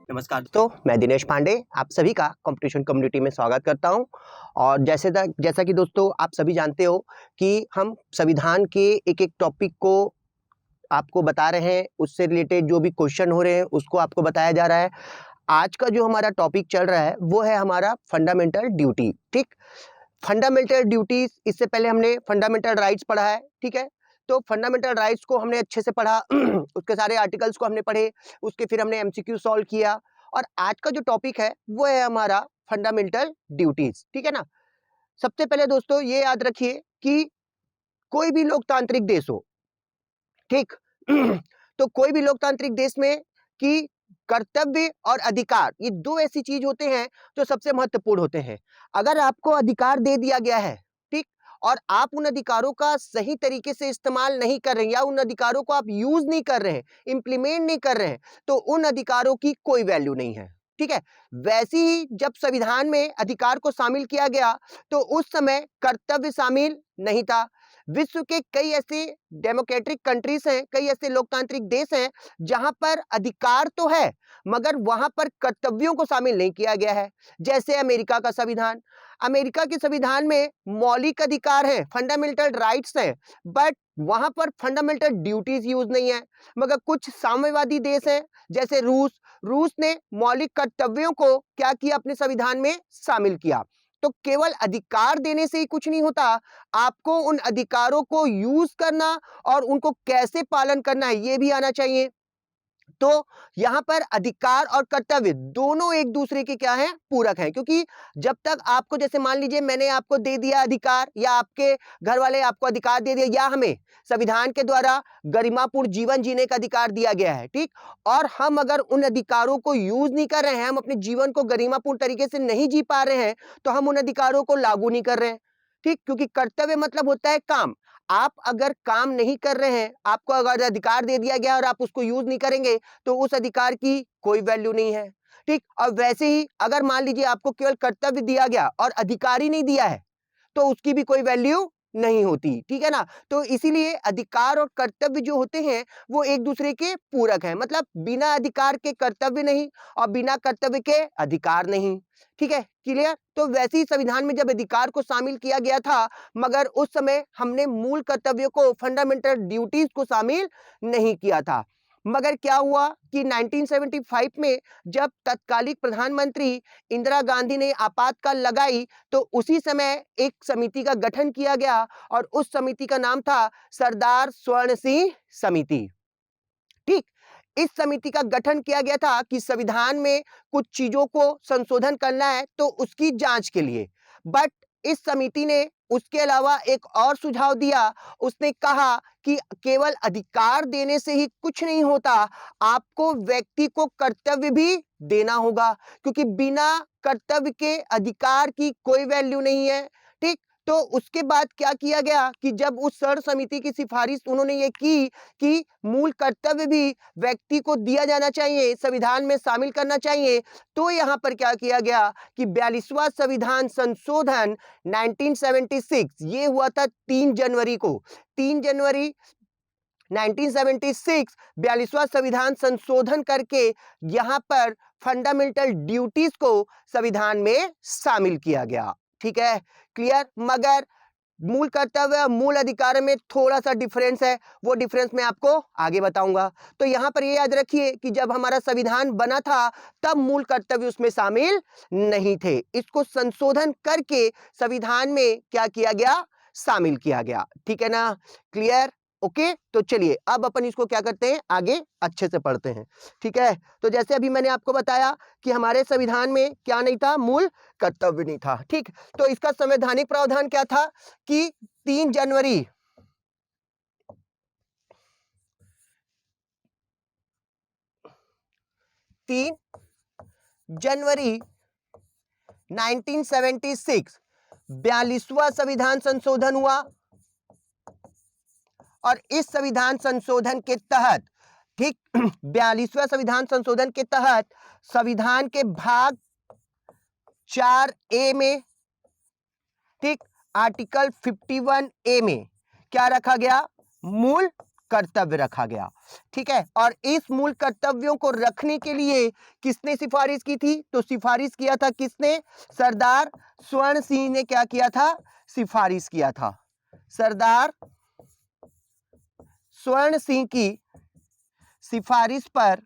नमस्कार तो मैं दिनेश पांडे आप सभी का कंपटीशन कम्युनिटी में स्वागत करता हूं। और जैसा कि दोस्तों आप सभी जानते हो कि हम संविधान के एक एक टॉपिक को आपको बता रहे हैं, उससे रिलेटेड जो भी क्वेश्चन हो रहे हैं उसको आपको बताया जा रहा है। आज का जो हमारा टॉपिक चल रहा है वो है हमारा फंडामेंटल ड्यूटी। ठीक, फंडामेंटल ड्यूटीज, इससे पहले हमने फंडामेंटल राइट्स पढ़ा है। ठीक है, तो फंडामेंटल राइट्स को हमने अच्छे से पढ़ा उसके सारे आर्टिकल्स को हमने पढ़े, उसके फिर हमने एमसीक्यू सॉल्व किया। और आज का जो टॉपिक है वो है हमारा फंडामेंटल ड्यूटीज। ठीक है ना। सबसे पहले दोस्तों ये याद रखिए कि कोई भी लोकतांत्रिक देश हो, ठीक तो कोई भी लोकतांत्रिक देश में कि कर्तव्य और अधिकार ये दो ऐसी चीज होते हैं जो सबसे महत्वपूर्ण होते हैं। अगर आपको अधिकार दे दिया गया है, ठीक, और आप उन अधिकारों का सही तरीके से इस्तेमाल नहीं कर रहे हैं या उन अधिकारों को आप यूज नहीं कर रहे हैं, इंप्लीमेंट नहीं कर रहे हैं, तो उन अधिकारों की कोई वैल्यू नहीं है। ठीक है, वैसे ही जब संविधान में अधिकार को शामिल किया गया तो उस समय कर्तव्य शामिल नहीं था। विश्व के कई ऐसे डेमोक्रेटिक कंट्रीज हैं, कई ऐसे लोकतांत्रिक देश हैं जहां पर अधिकार तो है मगर वहां पर कर्तव्यों को शामिल नहीं किया गया है। जैसे अमेरिका का संविधान, अमेरिका के संविधान में मौलिक अधिकार हैं, फंडामेंटल राइट्स हैं, बट वहां पर फंडामेंटल ड्यूटीज यूज नहीं है। मगर कुछ साम्यवादी देश हैं जैसे रूस, रूस ने मौलिक कर्तव्यों को क्या किया, अपने संविधान में शामिल किया। तो केवल अधिकार देने से ही कुछ नहीं होता, आपको उन अधिकारों को यूज करना और उनको कैसे पालन करना है ये भी आना चाहिए। तो यहां पर अधिकार और कर्तव्य दोनों एक दूसरे के क्या हैं, पूरक हैं। क्योंकि जब तक आपको, जैसे मान लीजिए मैंने आपको दे दिया अधिकार या आपके घर वाले आपको अधिकार दे दिया या हमें संविधान के द्वारा गरिमापूर्ण जीवन जीने का अधिकार दिया गया है, ठीक, और हम अगर उन अधिकारों को यूज नहीं कर रहे हैं, हम अपने जीवन को गरिमापूर्ण तरीके से नहीं जी पा रहे हैं, तो हम उन अधिकारों को लागू नहीं कर रहे हैं। ठीक, क्योंकि कर्तव्य मतलब होता है काम। आप अगर काम नहीं कर रहे हैं, आपको अगर अधिकार दे दिया गया और आप उसको यूज नहीं करेंगे तो उस अधिकार की कोई वैल्यू नहीं है। ठीक, और वैसे ही अगर मान लीजिए आपको केवल कर्तव्य दिया गया और अधिकार ही नहीं दिया है तो उसकी भी कोई वैल्यू नहीं होती। ठीक है ना। तो इसीलिए अधिकार और कर्तव्य जो होते हैं वो एक दूसरे के पूरक हैं। मतलब बिना अधिकार के कर्तव्य नहीं और बिना कर्तव्य के अधिकार नहीं। ठीक है, क्लियर। तो वैसे ही संविधान में जब अधिकार को शामिल किया गया था मगर उस समय हमने मूल कर्तव्यों को, फंडामेंटल ड्यूटीज को शामिल नहीं किया था। मगर क्या हुआ कि 1975 में जब तत्कालिक प्रधानमंत्री इंदिरा गांधी ने आपातकाल लगाई तो उसी समय एक समिति का गठन किया गया और उस समिति का नाम था सरदार स्वर्ण सिंह समिति। ठीक, इस समिति का गठन किया गया था कि संविधान में कुछ चीजों को संशोधन करना है तो उसकी जांच के लिए। बट इस समिति ने उसके अलावा एक और सुझाव दिया। उसने कहा कि केवल अधिकार देने से ही कुछ नहीं होता, आपको व्यक्ति को कर्तव्य भी देना होगा, क्योंकि बिना कर्तव्य के अधिकार की कोई वैल्यू नहीं है। ठीक, तो उसके बाद क्या किया गया कि जब उस सर्व समिति की सिफारिश उन्होंने ये की कि मूल कर्तव्य भी व्यक्ति को दिया जाना चाहिए, संविधान में शामिल करना चाहिए, तो यहां पर क्या किया गया कि 42वां संविधान संशोधन 1976 ये हुआ था 3 जनवरी को। 3 जनवरी 1976 42वां संविधान संशोधन करके यहां पर फंडामेंटल ड्यूटीज को संविधान में शामिल किया गया। ठीक है, क्लियर। मगर मूल कर्तव्य और मूल अधिकार में थोड़ा सा डिफरेंस है, वो डिफरेंस मैं आपको आगे बताऊंगा। तो यहां पर ये याद रखिए कि जब हमारा संविधान बना था तब मूल कर्तव्य उसमें शामिल नहीं थे, इसको संशोधन करके संविधान में क्या किया गया, शामिल किया गया। ठीक है ना, क्लियर। ओके, तो चलिए अब अपन इसको क्या करते हैं, आगे अच्छे से पढ़ते हैं। ठीक है, तो जैसे अभी मैंने आपको बताया कि हमारे संविधान में क्या नहीं था, मूल कर्तव्य नहीं था। ठीक, तो इसका संवैधानिक प्रावधान क्या था कि 3 जनवरी 3 जनवरी 1976 42वां संविधान संशोधन हुआ और इस संविधान संशोधन के तहत, ठीक, 42वां संविधान संशोधन के तहत संविधान के भाग 4A में, ठीक, आर्टिकल 51A में क्या रखा गया, मूल कर्तव्य रखा गया। ठीक है, और इस मूल कर्तव्यों को रखने के लिए किसने सिफारिश की थी? तो सिफारिश किया था किसने? सरदार स्वर्ण सिंह ने क्या किया था? सिफारिश किया था। सरदार स्वर्ण सिंह की सिफारिश पर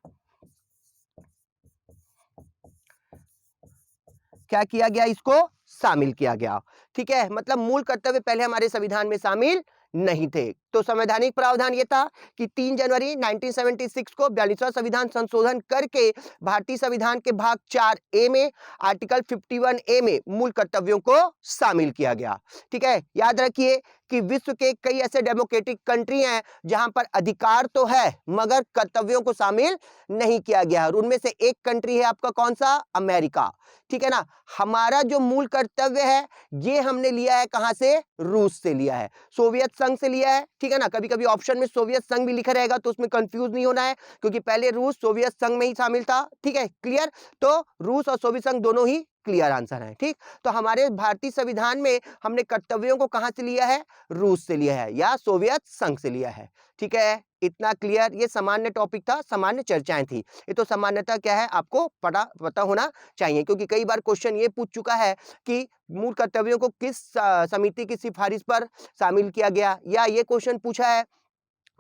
क्या किया गया? इसको शामिल किया गया। ठीक है, मतलब मूल कर्तव्य पहले हमारे संविधान में शामिल नहीं थे। तो संवैधानिक प्रावधान ये था कि 3 जनवरी 1976 को 42वां संविधान संशोधन करके भारतीय संविधान के भाग 4 ए में आर्टिकल 51 ए में मूल कर्तव्यों को शामिल किया गया। ठीक है, याद रखिए कि विश्व के कई ऐसे डेमोक्रेटिक कंट्री हैं जहां पर अधिकार तो है मगर कर्तव्यों को शामिल नहीं किया गया, और उनमें से एक कंट्री है आपका कौन सा? अमेरिका। ठीक है ना, हमारा जो मूल कर्तव्य है ये हमने लिया है कहां से? रूस से लिया है, सोवियत संघ से लिया है। ठीक है ना, कभी कभी ऑप्शन में सोवियत संघ भी लिखा रहेगा तो उसमें कंफ्यूज नहीं होना है, क्योंकि पहले रूस सोवियत संघ में ही शामिल था। ठीक है, क्लियर? तो रूस और सोवियत संघ दोनों ही क्लियर आंसर है। ठीक, तो हमारे भारतीय संविधान में हमने कर्तव्यों को कहां से लिया है? रूस से लिया है या सोवियत संघ से लिया है। ठीक है, इतना क्लियर? ये सामान्य टॉपिक था, सामान्य चर्चाएं थी, ये तो सामान्यतः क्या है आपको पता होना चाहिए, क्योंकि कई बार क्वेश्चन ये पूछ चुका है कि मूल कर्तव्यों को किस समिति की सिफारिश पर शामिल किया गया, या ये क्वेश्चन पूछा है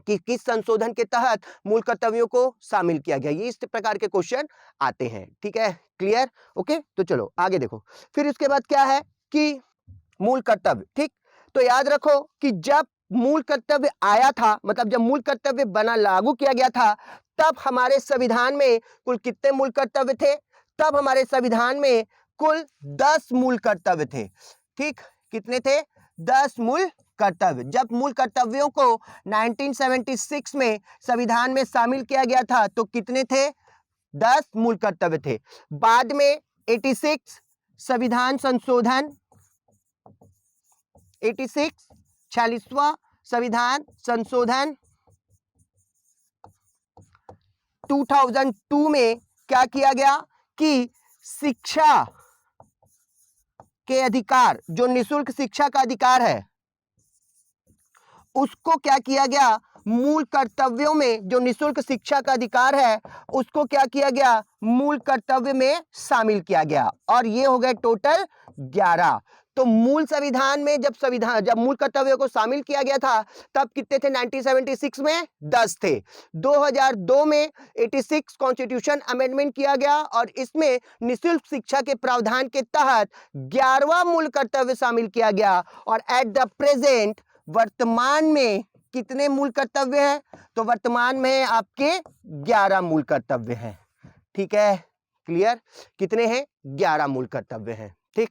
कि किस संशोधन के तहत मूल कर्तव्यों को शामिल किया गया। ये इस प्रकार के क्वेश्चन आते हैं। ठीक है, क्लियर? ओके, तो चलो आगे देखो। फिर उसके बाद क्या है कि मूल कर्तव्य। ठीक, तो याद रखो कि जब मूल कर्तव्य आया था, मतलब जब मूल कर्तव्य बना लागू किया गया था, तब हमारे संविधान में कुल कितने मूल कर्तव्य थे? तब हमारे संविधान में कुल 10 मूल कर्तव्य थे। ठीक, कितने थे? 10 मूल कर्तव्य। जब मूल कर्तव्यों को 1976 में संविधान में शामिल किया गया था तो कितने थे? 10 मूल कर्तव्य थे। बाद में 86 संविधान संशोधन, 86 46वां संविधान संशोधन 2002 में क्या किया गया कि शिक्षा के अधिकार, जो निशुल्क शिक्षा का अधिकार है, उसको क्या किया गया? मूल कर्तव्यों में जो निशुल्क शिक्षा का अधिकार है उसको क्या किया गया? मूल कर्तव्य में शामिल किया गया, और ये हो गए टोटल 11। तो मूल संविधान में जब मूल कर्तव्यों को शामिल किया गया था तब कितने थे? 1976 में 10 थे। 2002 में 86 कॉन्स्टिट्यूशन अमेंडमेंट किया गया और इसमें निशुल्क शिक्षा के प्रावधान के तहत 11वां मूल कर्तव्य शामिल किया गया, और एट द प्रेजेंट वर्तमान में कितने मूल कर्तव्य हैं? तो वर्तमान में आपके 11 मूल कर्तव्य हैं। ठीक है, क्लियर? कितने हैं? 11 मूल कर्तव्य हैं। ठीक,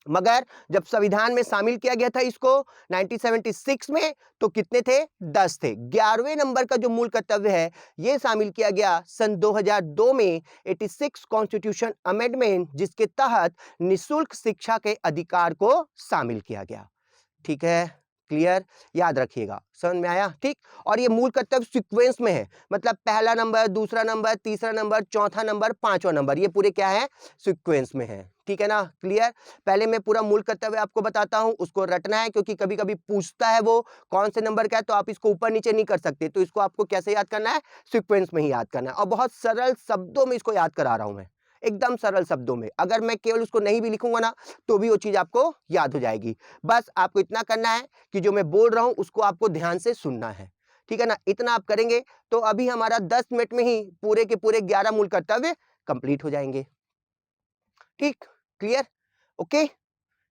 मगर जब संविधान में शामिल किया गया था इसको 1976 में तो कितने थे? 10 थे। 11वें नंबर का जो मूल कर्तव्य है ये शामिल किया गया सन 2002 में 86 कॉन्स्टिट्यूशन अमेंडमेंट, जिसके तहत निशुल्क शिक्षा के अधिकार को शामिल किया गया। ठीक है, क्लियर? याद रखिएगा, समझ में आया? ठीक, और ये मूल कर्तव्य सीक्वेंस में है, मतलब पहला नंबर, दूसरा नंबर, तीसरा नंबर, चौथा नंबर, पांचवा नंबर, ये पूरे क्या है? सीक्वेंस में है। ठीक है ना, क्लियर? पहले मैं पूरा मूल कर्तव्य आपको बताता हूं, उसको रटना है, क्योंकि कभी कभी पूछता है वो कौन से नंबर का है, तो आप इसको ऊपर नीचे नहीं कर सकते, तो इसको आपको कैसे याद करना है? सीक्वेंस में ही याद करना है, और बहुत सरल शब्दों में इसको याद करा रहा हूं मैं, एकदम सरल शब्दों में। अगर मैं केवल उसको नहीं भी लिखूंगा ना तो भी वो चीज आपको याद हो जाएगी। बस आपको इतना करना है कि जो मैं बोल रहा हूं उसको आपको ध्यान से सुनना है। ठीक है ना, इतना आप करेंगे तो अभी हमारा 10 मिनट में ही पूरे के पूरे 11 मूल कर्तव्य कंप्लीट हो जाएंगे। ठीक, क्लियर? ओके,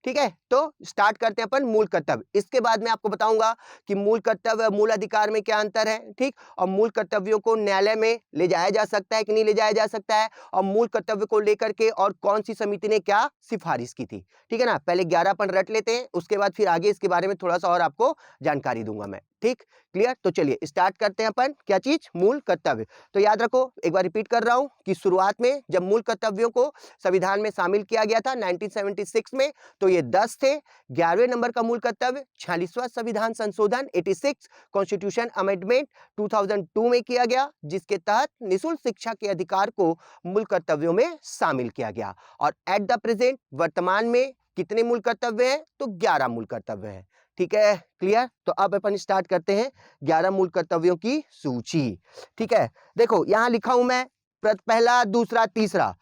ठीक है, तो स्टार्ट करते हैं अपन मूल कर्तव्य। इसके बाद मैं आपको बताऊंगा कि मूल कर्तव्य और मूल अधिकार में क्या अंतर है। ठीक, और मूल कर्तव्यों को न्यायालय में ले जाया जा सकता है कि नहीं ले जाया जा सकता है, और मूल कर्तव्य को लेकर के और कौन सी समिति ने क्या सिफारिश की थी। ठीक है ना, पहले 11 अपन रट लेते हैं, उसके बाद फिर आगे इसके बारे में थोड़ा सा और आपको जानकारी दूंगा मैं। ठीक, क्लियर? तो चलिए स्टार्ट करते हैं अपन क्या चीज? मूल कर्तव्य। तो याद रखो, एक बार रिपीट कर रहा हूं कि शुरुआत में जब मूल कर्तव्यों को संविधान में शामिल किया गया था 1976 में तो ये 10 थे। 11वें नंबर का मूल कर्तव्य 46वां संविधान संशोधन 86 कॉन्स्टिट्यूशन अमेंडमेंट 2002 में किया गया, जिसके तहत निःशुल्क शिक्षा के अधिकार को मूल कर्तव्यों में शामिल किया गया। और एट द प्रेजेंट वर्तमान में कितने मूल कर्तव्य हैं? तो 11 मूल कर्तव्य हैं। ठीक है, क्लियर। तो अब अपन स्टार्ट करते हैं 11 मूल कर्तव्यों की सूची। ठीक है, देखो यहां लिखा हूं मैं पहला, दूसरा, तीसरा,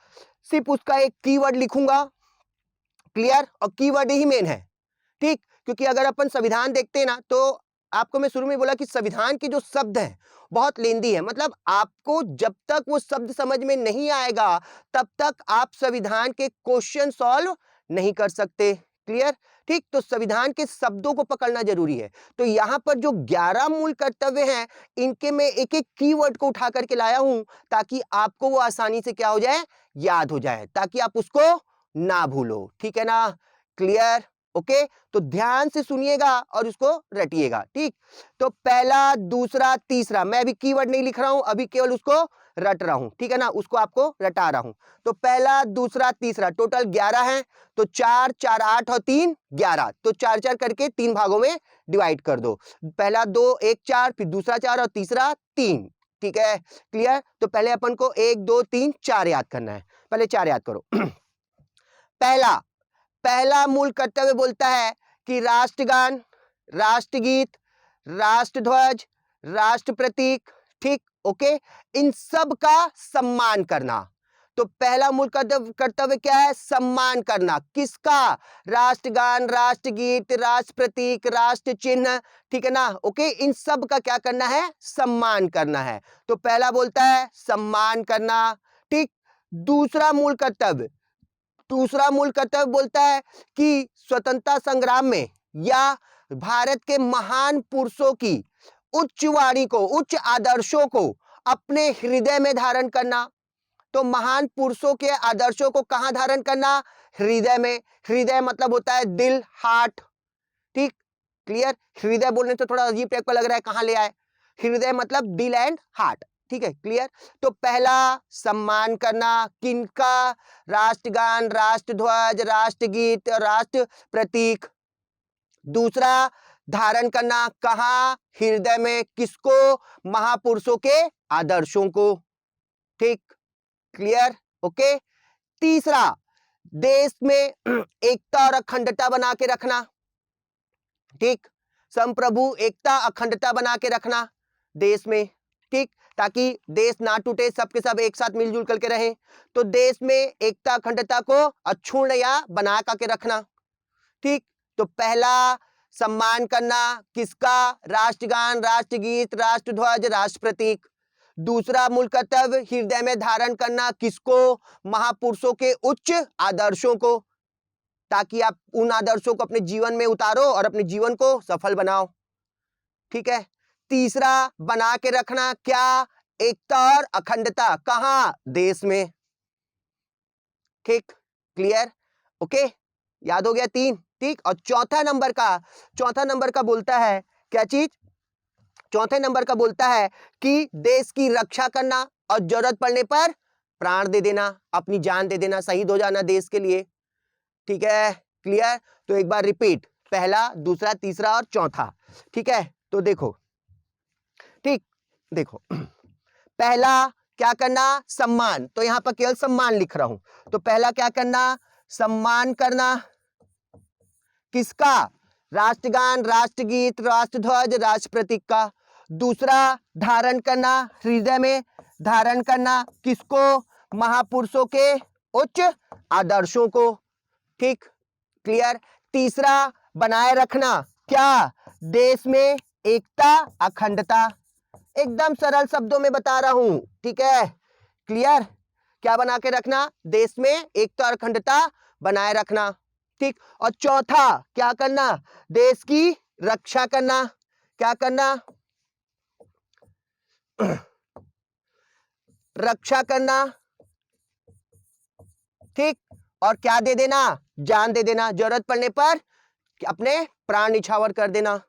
सिर्फ उसका एक कीवर्ड लिखूंगा, क्लियर, और कीवर्ड ही मेन है। ठीक, क्योंकि अगर अपन संविधान देखते हैं ना, तो आपको मैं शुरू में बोला कि संविधान के जो शब्द हैं बहुत लेंदी है, मतलब आपको जब तक वो शब्द समझ में नहीं आएगा तब तक आप संविधान के क्वेश्चन सॉल्व नहीं कर सकते, क्लियर। ठीक, तो संविधान के शब्दों को पकड़ना जरूरी है। तो यहाँ पर जो 11 मूल कर्तव्य हैं, इनके मैं एक एक कीवर्ड को उठा करके लाया हूं ताकि आपको वो आसानी से क्या हो जाए, याद हो जाए, ताकि आप उसको ना भूलो, ठीक है ना, क्लियर, ओके। तो ध्यान से सुनिएगा और उसको रटिएगा, ठीक। तो पहला, दूसरा, तीसरा, मैं अभी कीवर्ड नहीं लिख रहा हूं, अभी केवल उसको रट रहा हूं, ठीक है ना, उसको आपको रटा रहा हूं। तो पहला, दूसरा, तीसरा, टोटल 11 है। तो 4 4 8 और 3 11, तो 4 4 करके 3 भागों में डिवाइड कर दो। पहला 2 1 4, फिर दूसरा 4 और तीसरा 3, ठीक है, क्लियर। तो पहले अपन को 1 2 3 4 याद करना है, पहले 4 याद करो। पहला मूल कर्तव्य बोलता है कि राष्ट्रगान, राष्ट्रगीत, राष्ट्रध्वज, राष्ट्र प्रतीक, ठीक, ओके, इन सब का सम्मान करना। तो पहला मूल कर्तव्य क्या है, सम्मान करना, किसका, राष्ट्रगान, राष्ट्रगीत, राष्ट्र प्रतीक, राष्ट्र चिन्ह, ठीक है ना, ओके, इन सब का क्या करना है, सम्मान करना है। तो पहला बोलता है सम्मान करना, ठीक। दूसरा मूल कर्तव्य बोलता है कि स्वतंत्रता संग्राम में या भारत के महान पुरुषों की उच्च वाणी को, उच्च आदर्शों को अपने हृदय में धारण करना। तो महान पुरुषों के आदर्शों को कहां धारण करना, हृदय में। हृदय मतलब होता है दिल, हार्ट, ठीक, क्लियर। हृदय बोलने से थोड़ा अजीब टाइप का लग रहा है, कहां ले आए, हृदय मतलब दिल एंड हार्ट, ठीक है, क्लियर। तो पहला सम्मान करना किनका, राष्ट्रगान, राष्ट्रध्वज, राष्ट्रगीत, राष्ट्र प्रतीक। दूसरा धारण करना कहां, हृदय में, किसको, महापुरुषों के आदर्शों को, ठीक, क्लियर, ओके। तीसरा, देश में एकता और अखंडता बना के रखना, ठीक, संप्रभु, एकता, अखंडता बना के रखना देश में, ठीक, ताकि देश ना टूटे, सबके सब एक साथ मिलजुल करके रहे। तो देश में एकता, अखंडता को अक्षुण्ण या बना करके रखना, ठीक। तो पहला सम्मान करना किसका, राष्ट्रगान, राष्ट्रगीत, राष्ट्रध्वज, राष्ट्र प्रतीक। दूसरा मूल कर्तव्य हृदय में धारण करना किसको, महापुरुषों के उच्च आदर्शों को, ताकि आप उन आदर्शों को अपने जीवन में उतारो और अपने जीवन को सफल बनाओ, ठीक है। तीसरा बना के रखना क्या, एकता और अखंडता, कहां, देश में, ठीक, क्लियर, ओके, याद हो गया 3, ठीक। और चौथा नंबर का बोलता है क्या चीज, चौथे नंबर का बोलता है कि देश की रक्षा करना और जरूरत पड़ने पर प्राण दे देना, अपनी जान दे देना, शहीद हो जाना देश के लिए, ठीक है, क्लियर। तो एक बार रिपीट, पहला, दूसरा, तीसरा और चौथा, ठीक है। तो देखो, ठीक, देखो, पहला क्या करना, सम्मान, तो यहां पर केवल सम्मान लिख रहा हूं। तो पहला क्या करना, सम्मान करना किसका, राष्ट्रगान, राष्ट्रगीत, राष्ट्रध्वज, राष्ट्र प्रतीक का। दूसरा धारण करना, हृदय में धारण करना किसको, महापुरुषों के उच्च आदर्शों को, ठीक, क्लियर। तीसरा बनाए रखना क्या, देश में एकता, अखंडता, एकदम सरल शब्दों में बता रहा हूं, ठीक है, क्लियर। क्या बना के रखना, देश में एकता और अखंडता बनाए रखना, ठीक। और चौथा क्या करना, देश की रक्षा करना, क्या करना, रक्षा करना, ठीक। और क्या दे देना, जान दे देना, जरूरत पड़ने पर अपने प्राण निछावर कर देना।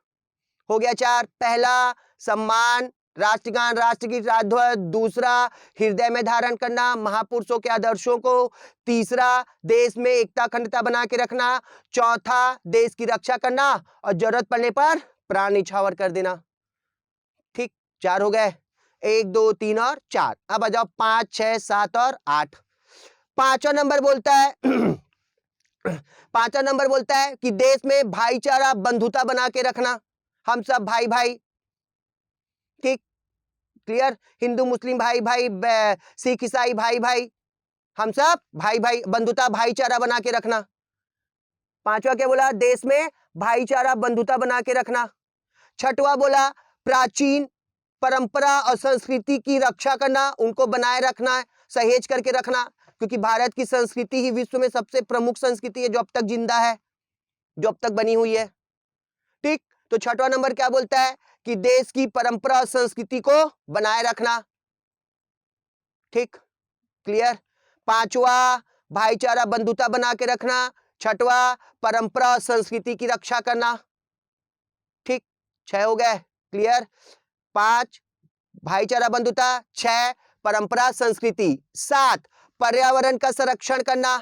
हो गया 4, पहला सम्मान, राष्ट्रगान, राष्ट्रगीत, राष्ट्रध्वज। दूसरा हृदय में धारण करना महापुरुषों के आदर्शों को। तीसरा देश में एकता, अखंडता बना के रखना। चौथा देश की रक्षा करना और जरूरत पड़ने पर प्राण निछावर कर देना, ठीक, 4 हो गए, 1 2 3 और 4। अब आ जाओ 5 6 7 और 8। पांचवा नंबर बोलता है पांचवा नंबर बोलता है कि देश में भाईचारा बंधुता बना के रखना, हम सब भाई भाई, ठीक, क्लियर, हिंदू मुस्लिम भाई भाई, सिख ईसाई भाई भाई, हम सब भाई भाई, बंधुता भाईचारा बना के रखना। पांचवा क्या बोला, देश में भाईचारा बंधुता बना के रखना। छठवा बोला प्राचीन परंपरा और संस्कृति की रक्षा करना, उनको बनाए रखना है, सहेज करके रखना, क्योंकि भारत की संस्कृति ही विश्व में सबसे प्रमुख संस्कृति है जो अब तक जिंदा है, जो अब तक बनी हुई है, ठीक। तो छठवां नंबर क्या बोलता है कि देश की परंपरा और संस्कृति को बनाए रखना, ठीक, क्लियर। पांचवा भाईचारा बंधुता बना के रखना, छठवा परंपरा और संस्कृति की रक्षा करना, ठीक, 6 हो गए, क्लियर। 5 भाईचारा बंधुता, 6 परंपरा संस्कृति, 7 पर्यावरण का संरक्षण करना,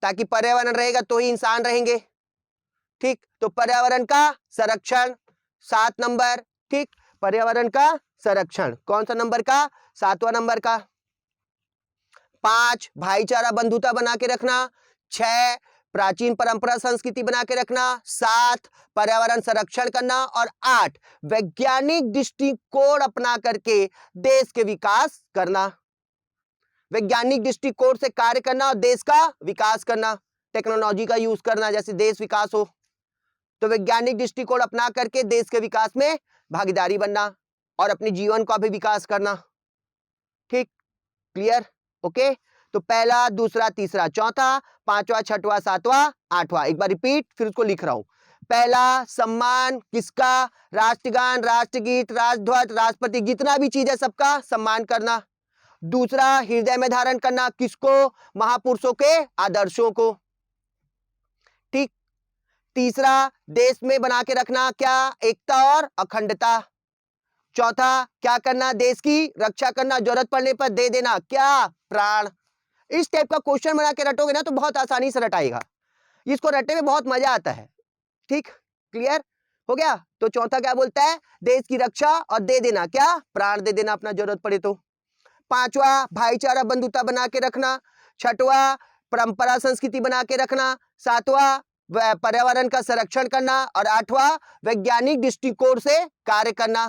ताकि पर्यावरण रहेगा तो ही इंसान रहेंगे, ठीक। तो पर्यावरण का संरक्षण 7 नंबर, ठीक, पर्यावरण का संरक्षण कौन सा नंबर का, 7वां नंबर का। 5 भाईचारा बंधुता बना के रखना, 6 प्राचीन परंपरा संस्कृति बना के रखना, 7 पर्यावरण संरक्षण करना, और 8 वैज्ञानिक दृष्टिकोण अपना करके देश के विकास करना, वैज्ञानिक दृष्टिकोण से कार्य करना और देश का विकास करना, टेक्नोलॉजी का यूज करना, जैसे देश विकास हो तो वैज्ञानिक दृष्टिकोण अपना करके देश के विकास में भागीदारी बनना और अपने जीवन का भी विकास करना, ठीक, क्लियर, ओके। तो पहला, दूसरा, तीसरा, चौथा, पांचवा, छठवा, सातवां, आठवां, एक बार रिपीट, फिर उसको लिख रहा हूं। पहला, सम्मान किसका, राष्ट्रगान, राष्ट्रगीत, राष्ट्रध्वज, राष्ट्रपति, जितना भी चीज है सबका सम्मान करना। दूसरा, हृदय में धारण करना, किसको, महापुरुषों के आदर्शों को, ठीक। तीसरा, देश में बना के रखना क्या, एकता और अखंडता। चौथा, क्या करना, देश की रक्षा करना, जरूरत पड़ने पर दे देना क्या, प्राण। इस टाइप का क्वेश्चन बना के रटोगे ना तो बहुत आसानी से रटाएगा, इसको रटने में बहुत मजा आता है, ठीक, क्लियर हो गया। तो चौथा क्या बोलता है, देश की रक्षा और दे देना क्या, प्राण दे देना अपना जरूरत पड़े तो। पांचवा, भाईचारा बंधुता बना के रखना। छठवा, परंपरा संस्कृति बना के रखना। सातवां, पर्यावरण का संरक्षण करना। और आठवां, वैज्ञानिक दृष्टिकोण से कार्य करना,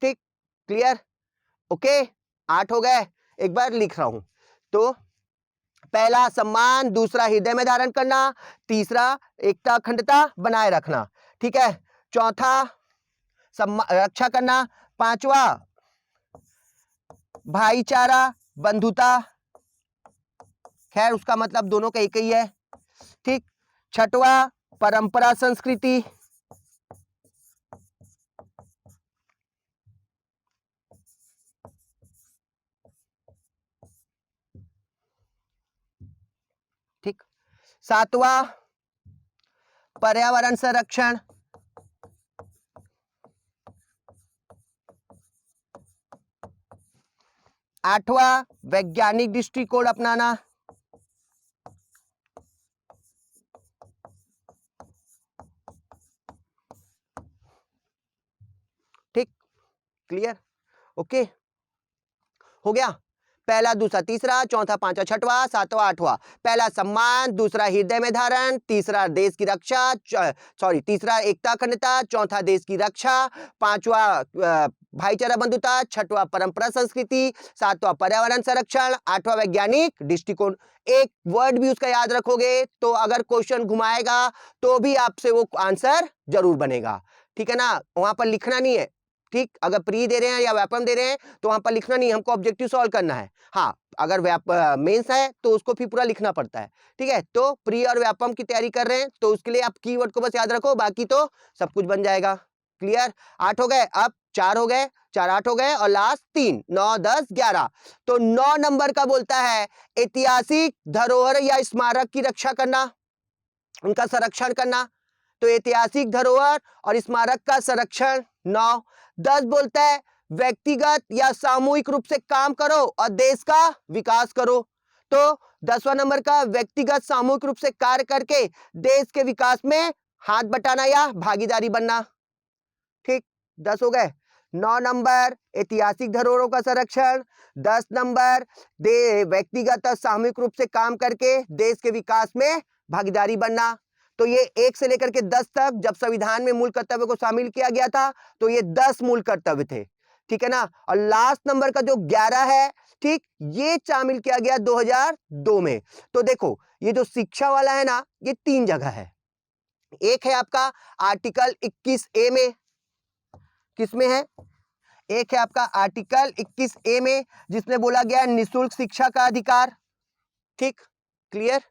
ठीक, क्लियर, ओके। 8 हो गए, एक बार लिख रहा हूं। तो पहला सम्मान, दूसरा हृदय में धारण करना, तीसरा एकता अखंडता बनाए रखना, ठीक है। चौथा रक्षा करना, पांचवा भाईचारा बंधुता, खैर उसका मतलब दोनों का एक ही है, ठीक। छठवा परंपरा संस्कृति, ठीक। सातवां पर्यावरण संरक्षण, आठवां वैज्ञानिक दृष्टिकोण अपनाना, ठीक, क्लियर, ओके, हो गया। पहला, दूसरा, तीसरा, चौथा, पांचवा, छठवा, सातवां, आठवां। पहला सम्मान, दूसरा हृदय में धारण, तीसरा देश की रक्षा, तीसरा एकता अखंडता, चौथा देश की रक्षा, पांचवा भाईचारा बंधुता, छठवा परंपरा संस्कृति, सातवां पर्यावरण संरक्षण, आठवां वैज्ञानिक दृष्टिकोण। एक वर्ड भी उसका याद रखोगे तो अगर क्वेश्चन घुमाएगा तो भी आपसे वो आंसर जरूर बनेगा, ठीक है ना। वहां पर लिखना नहीं है, ठीक, अगर प्री दे रहे हैं या व्यापम दे रहे हैं तो वहां पर लिखना नहीं, हमको ऑब्जेक्टिव सॉल्व करना है। हाँ, अगर मेंस है तो उसको फिर पूरा लिखना पड़ता है, ठीक है। तो प्री और व्यापम की तैयारी कर रहे हैं तो उसके लिए आप कीवर्ड को बस याद रखो, बाकी तो सब कुछ बन जाएगा, क्लियर। 8 हो गए, अब 4 हो गए, 4 8 हो गए और लास्ट 3 9 10 11। तो 9 नंबर का बोलता है ऐतिहासिक धरोहर या स्मारक की रक्षा करना, उनका संरक्षण करना। तो ऐतिहासिक धरोहर और स्मारक का संरक्षण 9। 10 बोलता है व्यक्तिगत या सामूहिक रूप से काम करो और देश का विकास करो। तो 10वां नंबर का व्यक्तिगत सामूहिक रूप से कार्य करके देश के विकास में हाथ बटाना या भागीदारी बनना, ठीक, 10 हो गए। 9 नंबर ऐतिहासिक धरोहरों का संरक्षण, 10 नंबर व्यक्तिगत और सामूहिक रूप से काम करके देश के विकास में भागीदारी बनना। तो ये 1 से लेकर के 10 तक जब संविधान में मूल कर्तव्य को शामिल किया गया था तो ये 10 मूल कर्तव्य थे, ठीक है ना। और लास्ट नंबर का जो 11 है, ठीक, ये शामिल किया गया 2002 में। तो देखो ये जो शिक्षा वाला है ना, ये 3 जगह है। एक है आपका आर्टिकल 21A में, किसमें है? एक है आपका आर्टिकल 21A में जिसमें बोला गया निःशुल्क शिक्षा का अधिकार, ठीक, क्लियर।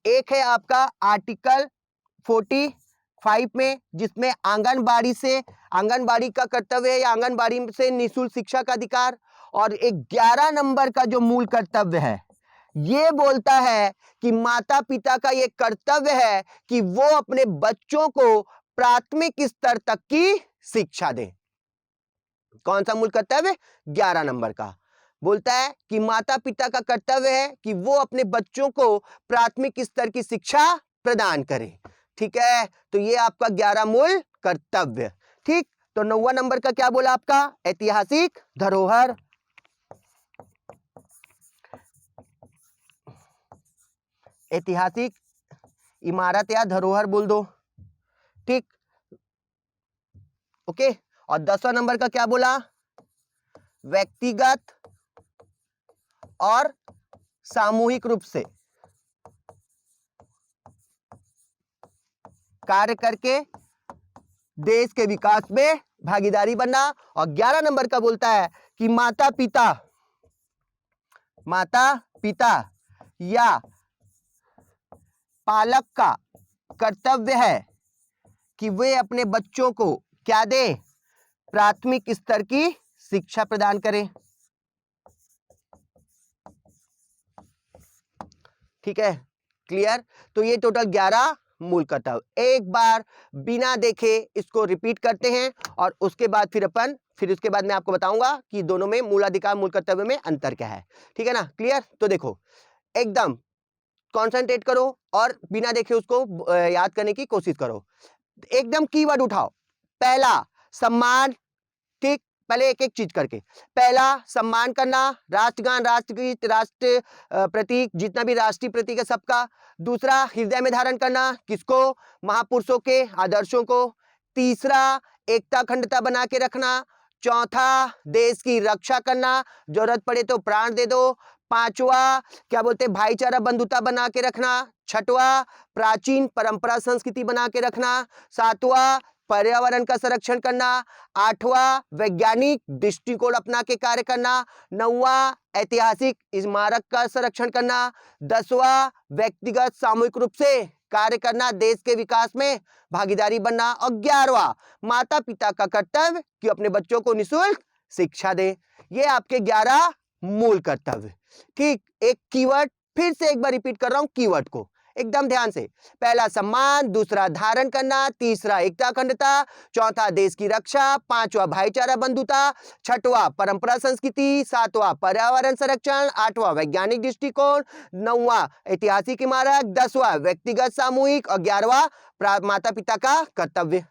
एक है आपका आर्टिकल 45 में जिसमें आंगनबाड़ी का कर्तव्य है या आंगनबाड़ी से निःशुल्क शिक्षा का अधिकार। और 11 नंबर का जो मूल कर्तव्य है ये बोलता है कि माता पिता का ये कर्तव्य है कि वो अपने बच्चों को प्राथमिक स्तर तक की शिक्षा दें। कौन सा मूल कर्तव्य? 11 नंबर का बोलता है कि माता पिता का कर्तव्य है कि वो अपने बच्चों को प्राथमिक स्तर की शिक्षा प्रदान करें, ठीक है। तो ये आपका 11 मूल कर्तव्य, ठीक। तो 9वां नंबर का क्या बोला आपका? ऐतिहासिक धरोहर। ऐतिहासिक इमारत या धरोहर बोल दो, ठीक, ओके। और 10वां नंबर का क्या बोला? व्यक्तिगत और सामूहिक रूप से कार्य करके देश के विकास में भागीदारी बनना। और 11 नंबर का बोलता है कि माता पिता या पालक का कर्तव्य है कि वे अपने बच्चों को क्या दें? प्राथमिक स्तर की शिक्षा प्रदान करें, ठीक है, क्लियर। तो ये टोटल 11 मूल कर्तव्य। एक बार बिना देखे इसको रिपीट करते हैं और उसके बाद फिर उसके बाद मैं आपको बताऊंगा कि दोनों में मूलाधिकार मूल कर्तव्य में अंतर क्या है, ठीक है ना, क्लियर। तो देखो एकदम कॉन्सेंट्रेट करो और बिना देखे उसको याद करने की कोशिश करो। एकदम कीवर्ड उठाओ। पहला सम्मान, ठीक, पहले एक एक चीज करके। पहला सम्मान करना, राष्ट्रगान, राष्ट्रगीत, राष्ट्र प्रतीक, जितना भी राष्ट्रीय प्रतीक है सबका। दूसरा हृदय में धारण करना, किसको? महापुरुषों के आदर्शों को। तीसरा एकता अखंडता बना के रखना। चौथा देश की रक्षा करना, जरूरत पड़े तो प्राण दे दो। पांचवा क्या बोलते हैं? भाईचारा बंधुता बना के रखना। छठवा प्राचीन परंपरा संस्कृति बना के रखना। सातवां पर्यावरण का संरक्षण करना। आठवां वैज्ञानिक दृष्टिकोण अपना के कार्य करना। नौवां ऐतिहासिक स्मारक का संरक्षण करना। 10वां व्यक्तिगत सामूहिक रूप से कार्य करना, देश के विकास में भागीदारी बनना। और 11वां माता पिता का कर्तव्य कि अपने बच्चों को निःशुल्क शिक्षा दें। ये आपके 11 मूल कर्तव्य, ठीक। एक कीवर्ड फिर से एक बार रिपीट कर रहा हूं कीवर्ड को एकदम ध्यान से। पहला सम्मान, दूसरा धारण करना, तीसरा एकता अखंडता, चौथा देश की रक्षा, पांचवा भाईचारा बंधुता, छठवा परंपरा संस्कृति, सातवां पर्यावरण संरक्षण, आठवां वैज्ञानिक दृष्टिकोण, नौवां ऐतिहासिक इमारत, 10वां व्यक्तिगत सामूहिक और 11वां माता पिता का कर्तव्य,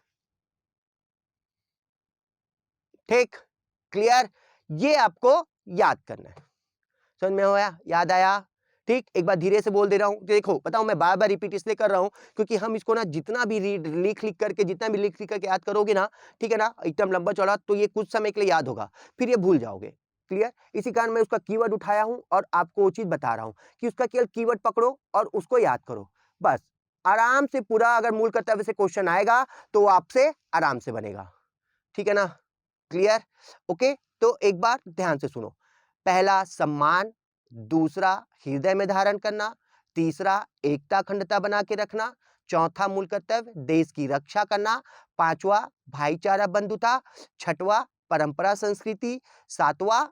ठीक, क्लियर। ये आपको याद करना है। समझ में आया? याद आया? ठीक, एक बार धीरे से बोल दे रहा हूं। देखो बताओ, मैं बार बार रिपीट इसलिए कर रहा हूं क्योंकि हम इसको ना जितना भी लिख करके याद करोगे ना, ठीक है ना, एकदम लंबा चौड़ा, तो ये कुछ समय के लिए याद होगा, फिर ये भूल जाओगे, क्लियर। इसी कारण मैं उसका कीवर्ड उठाया हूं और आपको वो चीज बता रहा हूं कि उसका केवल कीवर्ड पकड़ो और उसको याद करो, बस। आराम से पूरा अगर मूल कर्तव्य से क्वेश्चन आएगा तो आपसे आराम से बनेगा, ठीक है ना, क्लियर, ओके। तो एक बार ध्यान से सुनो। पहला सम्मान, दूसरा हृदय में धारण करना, तीसरा एकता अखंडता बना के रखना, चौथा मूल कर्तव्य देश की रक्षा करना, पांचवा भाईचारा बंधुता, छठवा परंपरा संस्कृति, सातवां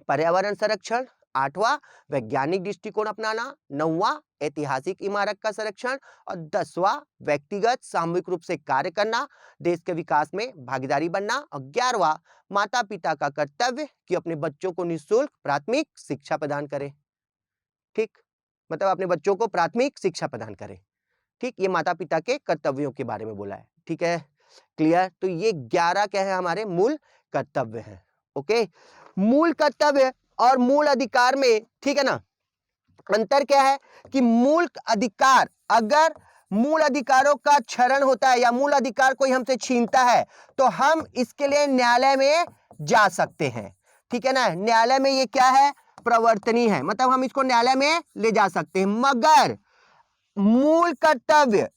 पर्यावरण संरक्षण, आठवां वैज्ञानिक दृष्टिकोण अपनाना, नौवां ऐतिहासिक इमारत का संरक्षण और 10वां व्यक्तिगत सामूहिक रूप से कार्य करना, देश के विकास में भागीदारी बनना और 11वां माता पिता का कर्तव्य कि अपने बच्चों को निःशुल्क प्राथमिक शिक्षा प्रदान करें, ठीक, मतलब अपने बच्चों को प्राथमिक शिक्षा प्रदान करें, ठीक। ये माता पिता के कर्तव्यों के बारे में बोला है, ठीक है, क्लियर। तो ये 11 क्या है? हमारे मूल कर्तव्य हैं। ओके, मूल कर्तव्य और मूल अधिकार में, ठीक है ना, अंतर क्या है कि मूल अधिकार, अगर मूल अधिकारों का क्षरण होता है या मूल अधिकार कोई हमसे छीनता है तो हम इसके लिए न्यायालय में जा सकते हैं। ठीक है ना, न्यायालय में ये क्या है, प्रवर्तनीय है, मतलब हम इसको न्यायालय में ले जा सकते हैं। मगर मूल कर्तव्य,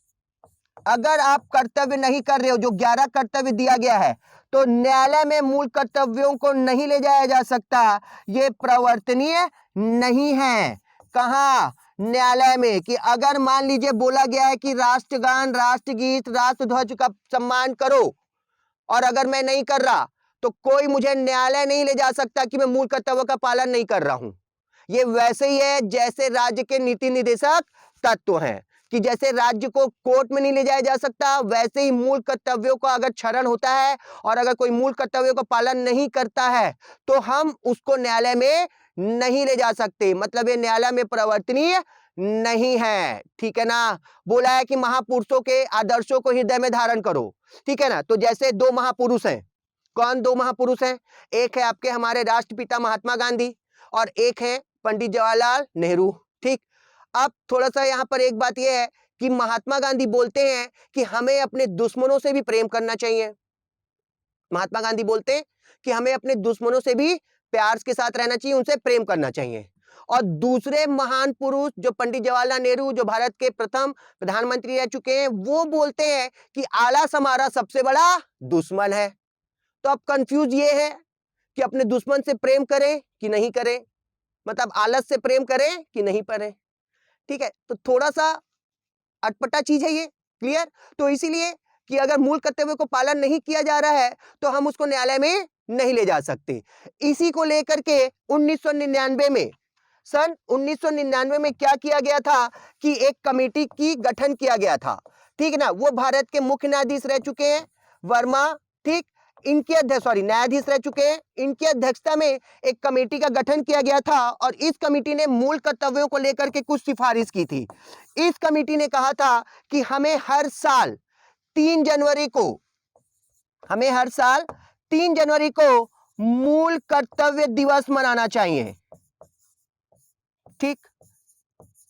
अगर आप कर्तव्य नहीं कर रहे हो, जो 11 कर्तव्य दिया गया है, तो न्यायालय में मूल कर्तव्यों को नहीं ले जाया जा सकता, ये प्रवर्तनीय नहीं है। कहां, न्यायालय में। कि अगर मान लीजिए बोला गया है कि राष्ट्रगान, राष्ट्रगीत, राष्ट्रध्वज का सम्मान करो, और अगर मैं नहीं कर रहा तो कोई मुझे न्यायालय नहीं ले जा सकता कि मैं मूल कर्तव्यों का पालन नहीं कर रहा हूं। ये वैसे ही है जैसे राज्य के नीति निर्देशक तत्व हैं, कि जैसे राज्य को कोर्ट में नहीं ले जाया जा सकता, वैसे ही मूल कर्तव्यों का अगर क्षरण होता है और अगर कोई मूल कर्तव्यों का पालन नहीं करता है तो हम उसको न्यायालय में नहीं ले जा सकते, मतलब ये न्यायालय में प्रवर्तनीय नहीं है। ठीक है ना, बोला है कि महापुरुषों के आदर्शों को हृदय में धारण करो। ठीक है ना, तो जैसे दो महापुरुष हैं, कौन दो महापुरुष हैं, एक है आपके हमारे राष्ट्रपिता महात्मा गांधी और एक है पंडित जवाहरलाल नेहरू। ठीक, अब थोड़ा सा यहाँ पर एक बात यह है कि महात्मा गांधी बोलते हैं कि हमें अपने दुश्मनों से भी प्रेम करना चाहिए। महात्मा गांधी बोलते हैं कि हमें अपने दुश्मनों से भी प्यार के साथ रहना चाहिए, उनसे प्रेम करना चाहिए। और दूसरे महान पुरुष जो पंडित जवाहरलाल नेहरू, जो भारत के प्रथम प्रधानमंत्री रह चुके हैं, वो बोलते हैं कि आलस हमारा सबसे बड़ा दुश्मन है। तो अब कंफ्यूज ये है कि अपने दुश्मन से प्रेम करें कि नहीं करें, मतलब आलस से प्रेम करें कि नहीं करें। ठीक है, तो थोड़ा सा अटपटा चीज है ये, क्लियर। तो इसीलिए कि अगर मूल कर्तव्य को पालन नहीं किया जा रहा है तो हम उसको न्यायालय में नहीं ले जा सकते। इसी को लेकर के 1999 में, सन 1999 में क्या किया गया था कि एक कमेटी की गठन किया गया था। ठीक है ना, वो भारत के मुख्य न्यायाधीश रह चुके हैं वर्मा। ठीक, इनकी अध्यक्ष, सॉरी, न्यायाधीश रह चुके हैं, इनकी अध्यक्षता में एक कमेटी का गठन किया गया था और इस कमेटी ने मूल कर्तव्यों को लेकर के कुछ सिफारिश की थी। इस कमेटी ने कहा था कि हमें हर साल 3 जनवरी को, हमें हर साल 3 जनवरी को मूल कर्तव्य दिवस मनाना चाहिए। ठीक,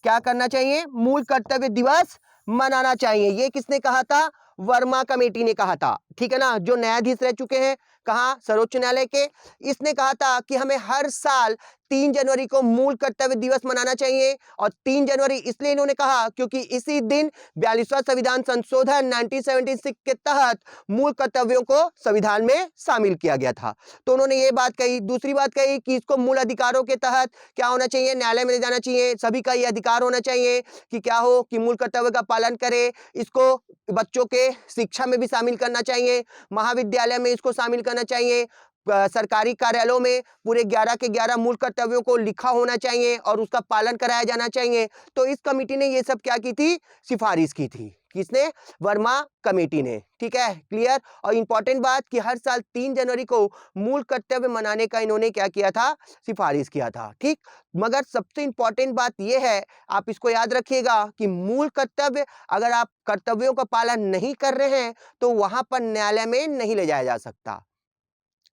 क्या करना चाहिए, मूल कर्तव्य दिवस मनाना चाहिए। ये किसने कहा था, वर्मा कमेटी ने कहा था। ठीक है ना, जो न्यायाधीश रह चुके हैं, कहां, सर्वोच्च न्यायालय के, इसने कहा था कि हमें हर साल 3 जनवरी को मूल कर्तव्य दिवस मनाना चाहिए। और 3 जनवरी इसलिए इन्होंने कहा क्योंकि इसी दिन 42वां संविधान संशोधन 1976 के तहत मूल कर्तव्यों को संविधान में शामिल किया गया था। तो उन्होंने ये बात कही। दूसरी बात कही कि इसको मूल अधिकारों के तहत क्या होना चाहिए, न्यायालय में ले जाना चाहिए, सभी का ये अधिकार होना चाहिए कि क्या हो, कि मूल कर्तव्य का पालन करे। इसको बच्चों के शिक्षा में भी शामिल करना चाहिए, महाविद्यालय में इसको शामिल करना चाहिए, सरकारी कार्यालयों में पूरे 11 के 11 मूल कर्तव्यों को लिखा होना चाहिए और उसका पालन कराया जाना चाहिए। तो इस कमेटी ने ये सब क्या की थी, सिफारिश की थी। किसने, वर्मा कमेटी ने। ठीक है, क्लियर। और इंपॉर्टेंट बात कि हर साल 3 जनवरी को मूल कर्तव्य मनाने का इन्होंने क्या किया था, सिफारिश किया था। ठीक, मगर सबसे इंपॉर्टेंट बात यह है, आप इसको याद रखिएगा कि मूल कर्तव्य, अगर आप कर्तव्यों का पालन नहीं कर रहे हैं तो वहां पर न्यायालय में नहीं ले जाया जा सकता।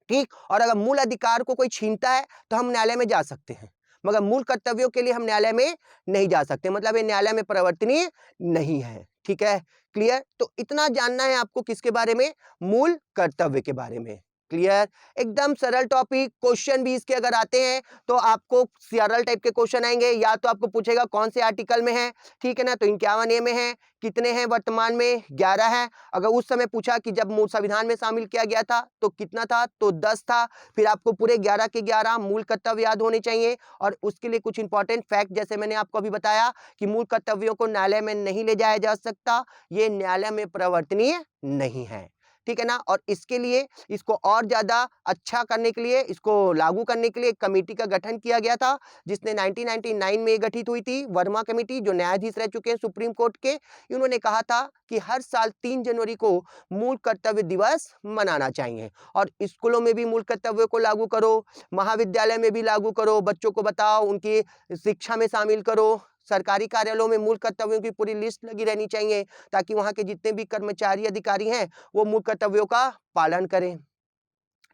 ठीक, और अगर मूल अधिकार को कोई छीनता है तो हम न्यायालय में जा सकते हैं, मगर मूल कर्तव्यों के लिए हम न्यायालय में नहीं जा सकते, मतलब ये न्यायालय में प्रवर्तनीय नहीं है। ठीक है, क्लियर। तो इतना जानना है आपको किसके बारे में, मूल कर्तव्य के बारे में। क्लियर, एकदम सरल टॉपिक। क्वेश्चन भी इसके अगर आते हैं तो आपको सरल टाइप के क्वेश्चन आएंगे, या तो आपको पूछेगा कौन से आर्टिकल में है। ठीक है ना, तो 51A में है, कितने हैं वर्तमान में, 11 है। अगर उस समय पूछा कि जब मूल संविधान में शामिल किया गया था तो कितना था, तो 10 था। फिर आपको पूरे 11 के 11 मूल कर्तव्य याद होने चाहिए और उसके लिए कुछ इंपॉर्टेंट फैक्ट, जैसे मैंने आपको अभी बताया कि मूल कर्तव्यों को न्यायालय में नहीं ले जाया जा सकता, ये न्यायालय में प्रवर्तनीय नहीं है। ठीक है ना, और इसके लिए, इसको और ज्यादा अच्छा करने के लिए, इसको लागू करने के लिए एक कमेटी का गठन किया गया था, जिसने 1999 में गठित हुई थी, वर्मा कमेटी, जो न्यायाधीश रह चुके हैं सुप्रीम कोर्ट के। इन्होंने कहा था कि हर साल 3 जनवरी को मूल कर्तव्य दिवस मनाना चाहिए और स्कूलों में भी मूल कर्तव्य को लागू करो, महाविद्यालय में भी लागू करो, बच्चों को बताओ, उनकी शिक्षा में शामिल करो, सरकारी कार्यालयों में मूल कर्तव्यों की पूरी लिस्ट लगी रहनी चाहिए ताकि वहां के जितने भी कर्मचारी अधिकारी हैं वो मूल कर्तव्यों का पालन करें।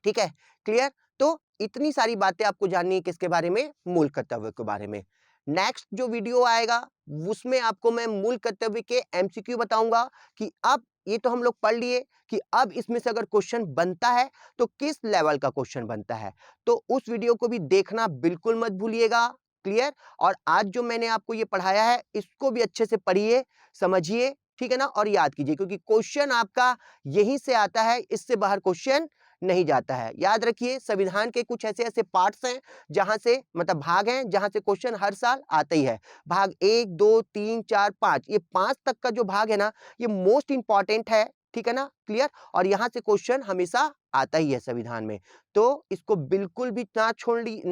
ठीक है, क्लियर। तो इतनी सारी बातें आपको जाननी है किसके बारे में, मूल कर्तव्य के बारे में। नेक्स्ट जो वीडियो आएगा उसमें आपको मैं मूल कर्तव्य के एमसीक्यू बताऊंगा कि अब ये तो हम लोग पढ़ लिए कि अब इसमें से अगर क्वेश्चन बनता है तो किस लेवल का क्वेश्चन बनता है। तो उस वीडियो को भी देखना बिल्कुल मत भूलिएगा, क्लियर। और आज जो मैंने आपको ये पढ़ाया है इसको भी अच्छे से पढ़िए, समझिए, ठीक है ना, और याद कीजिए, क्योंकि क्वेश्चन आपका यहीं से आता है, इससे बाहर क्वेश्चन नहीं जाता है। याद रखिए, संविधान के कुछ ऐसे ऐसे पार्ट्स हैं जहां से मतलब भाग हैं जहां से क्वेश्चन हर साल आता ही है। भाग 1 2 3 4 5, ये 5 तक का जो भाग है ना, ये मोस्ट इंपॉर्टेंट है, ठीक है ना, क्लियर। और यहां से क्वेश्चन हमेशा आता ही है संविधान में। तो इसको बिल्कुल भी ना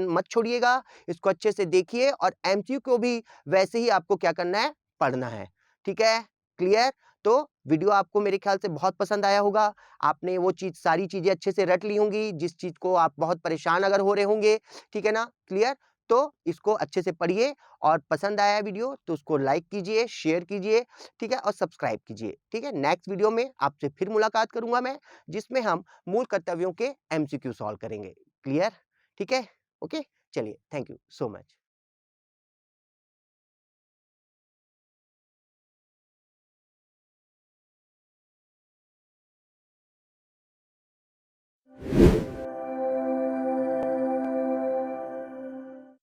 मत छोड़िएगा, इसको अच्छे से देखिए और एमसीक्यू को भी वैसे ही आपको क्या करना है, पढ़ना है, ठीक है, क्लियर। तो वीडियो आपको मेरे ख्याल से बहुत पसंद आया होगा, आपने वो चीज सारी चीजें अच्छे से रट ली होंगी जिस चीज को आप बहुत परेशान अगर हो रहे होंगे, ठीक है ना, क्लियर। तो इसको अच्छे से पढ़िए और पसंद आया वीडियो तो उसको लाइक कीजिए, शेयर कीजिए, ठीक है, और सब्सक्राइब कीजिए, ठीक है। नेक्स्ट वीडियो में आपसे फिर मुलाकात करूंगा मैं, जिसमें हम मूल कर्तव्यों के एमसीक्यू सॉल्व करेंगे, क्लियर, ठीक है, ओके। चलिए, थैंक यू सो मच।